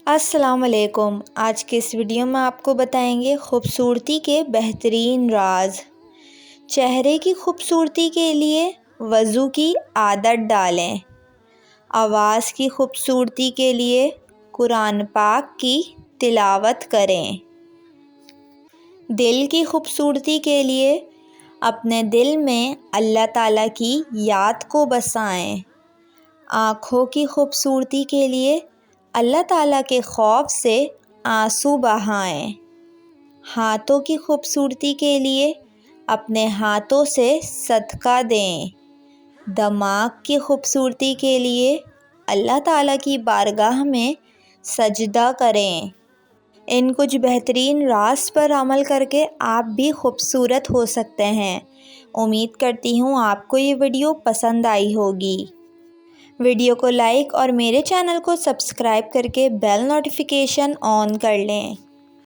السلام علیکم۔ آج کے اس ویڈیو میں آپ کو بتائیں گے خوبصورتی کے بہترین راز۔ چہرے کی خوبصورتی کے لیے وضو کی عادت ڈالیں۔ آواز کی خوبصورتی کے لیے قرآن پاک کی تلاوت کریں۔ دل کی خوبصورتی کے لیے اپنے دل میں اللہ تعالیٰ کی یاد کو بسائیں۔ آنکھوں کی خوبصورتی کے لیے اللہ تعالیٰ کے خوف سے آنسو بہائیں۔ ہاتھوں کی خوبصورتی کے لیے اپنے ہاتھوں سے صدقہ دیں۔ دماغ کی خوبصورتی کے لیے اللہ تعالیٰ کی بارگاہ میں سجدہ کریں۔ ان کچھ بہترین راز پر عمل کر کے آپ بھی خوبصورت ہو سکتے ہیں۔ امید کرتی ہوں آپ کو یہ ویڈیو پسند آئی ہوگی۔ ویڈیو کو لائک اور میرے چینل کو سبسکرائب کر کے بیل نوٹیفیکیشن آن کر لیں۔